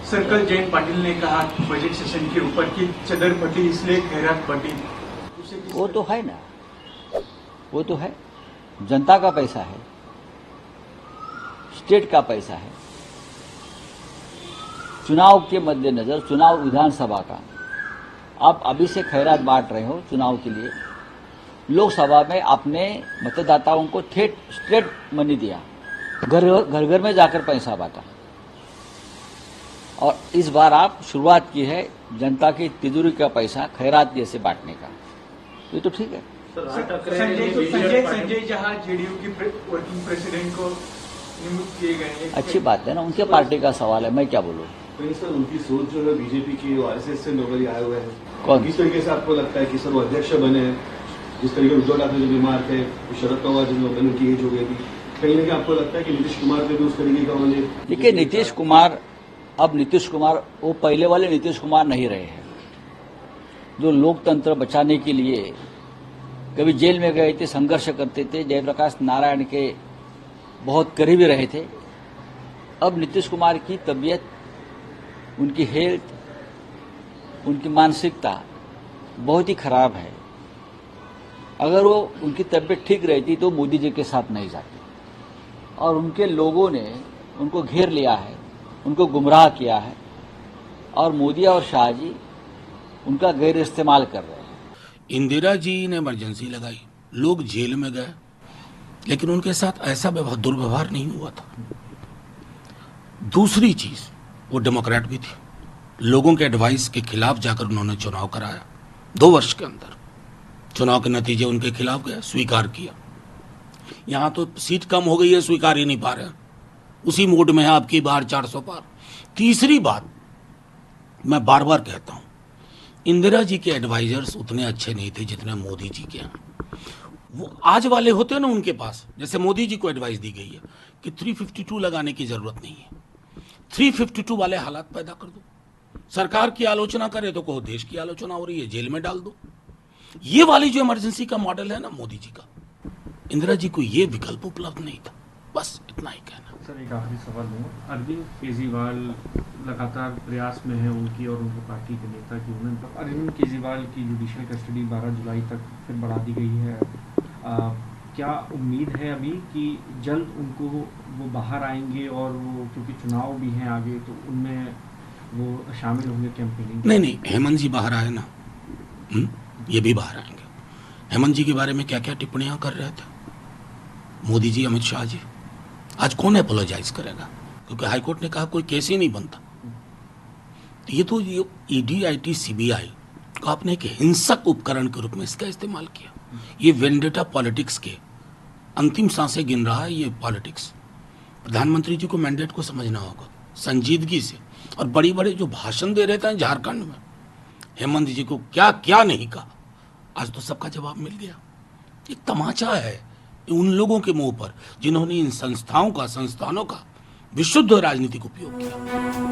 Circle Jayant Patil ने कहा budget session के ऊपर की चदर फटी इसलिए खैरात बटी। वो तो है ना, वो तो है, जनता का पैसा है, स्टेट का पैसा है। चुनाव के मद्देनजर, चुनाव विधानसभा का, आप अभी से खैरात बांट रहे हो चुनाव के लिए। लोकसभा में आपने मतदाताओं को स्ट्रेट मनी दिया, घर घर में जाकर पैसा बांटा, और इस बार आप शुरुआत की है जनता की तिजोरी का पैसा खैरात जैसे बांटने का। ये तो ठीक है। संजय जहां जेडीयू की वर्किंग प्रेसिडेंट को नियुक्त किए गए, अच्छी बात है ना, उनके पार्टी का सवाल है, मैं क्या बोलूं। सर उनकी सोच जो है बीजेपी की आरएसएस से नोबली आए हुए हैं। कौन? किस तरीके से आपको लगता है कि सर वो अध्यक्ष बने हैं? जिस तरीके उद्धव ठाकरे जो बीमार थे, शरद पवार जो उनकी एज हो गई थी, कहीं ना कहीं आपको लगता है कि नीतीश कुमार पे भी उस तरीके का उन्होंने? देखिए, नीतीश कुमार वो पहले वाले नीतीश कुमार नहीं रहे हैं, जो लोकतंत्र बचाने के लिए कभी जेल में गए थे, संघर्ष करते थे, जयप्रकाश नारायण के बहुत करीबी रहे थे। अब नीतीश कुमार की तबीयत, उनकी हेल्थ, उनकी मानसिकता बहुत ही खराब है। अगर वो उनकी तबीयत ठीक रहती तो मोदी जी के साथ नहीं जाते, और उनके लोगों ने उनको घेर लिया है, उनको गुमराह किया है, और मोदी और शाह जी उनका गैर इस्तेमाल कर रहे हैं। इंदिरा जी ने इमरजेंसी लगाई, लोग जेल में गए, लेकिन उनके साथ ऐसा दुर्व्यवहार नहीं हुआ था। दूसरी चीज, वो डेमोक्रेट भी थी, लोगों के एडवाइस के खिलाफ जाकर उन्होंने चुनाव कराया। 2 वर्ष के अंदर चुनाव के नतीजे उनके खिलाफ गए, स्वीकार किया। यहां तो सीट कम हो गई है, स्वीकार ही नहीं पा रहे, उसी मूड में है आपकी बार 400 पार। तीसरी बात, मैं बार बार कहता हूं, इंदिरा जी के एडवाइजर्स उतने अच्छे नहीं थे जितने मोदी जी के हैं। वो आज वाले होते हैं ना उनके पास, जैसे मोदी जी को एडवाइस दी गई है कि 352 लगाने की जरूरत नहीं है, 352 वाले हालात पैदा कर दो। सरकार की आलोचना करे तो कहो देश की आलोचना हो रही है, जेल में डाल दो। ये वाली जो इमरजेंसी का मॉडल है ना मोदी जी का, इंदिरा जी को ये विकल्प उपलब्ध नहीं था। बस इतना ही कहना। सर एक आखिरी सवाल दूंगा, अरविंद केजरीवाल लगातार प्रयास में है उनकी और उनकी पार्टी के नेता की, उन्होंने अरविंद केजरीवाल की जुडिशियल कस्टडी 12 जुलाई तक फिर बढ़ा दी गई है। क्या उम्मीद है अभी कि जल्द उनको वो बाहर आएंगे, और वो क्योंकि चुनाव भी हैं आगे तो उनमें वो शामिल होंगे कैंपेनिंग? नहीं, हेमंत जी बाहर आए ना, ये भी बाहर आएंगे। हेमंत जी के बारे में क्या क्या टिप्पणियां कर रहे थे मोदी जी, अमित शाह जी। आज कौन अपोलोजाइज करेगा, क्योंकि हाईकोर्ट ने कहा कोई केस ही नहीं बनता। तो ये तो ईडी, आईटी, सीबीआई को आपने एक हिंसक उपकरण के रूप में इसका इस्तेमाल किया। ये वेंडेटा पॉलिटिक्स के अंतिम सांसें गिन रहा है ये पॉलिटिक्स। प्रधानमंत्री जी को मैंडेट को समझना होगा संजीदगी से, और बड़ी बड़े जो भाषण दे रहे थे झारखंड में, हेमंत जी को क्या क्या नहीं कहा, आज तो सबका जवाब मिल गया। एक तमाचा है उन लोगों के मुंह पर जिन्होंने इन संस्थानों का विशुद्ध राजनीतिक उपयोग किया।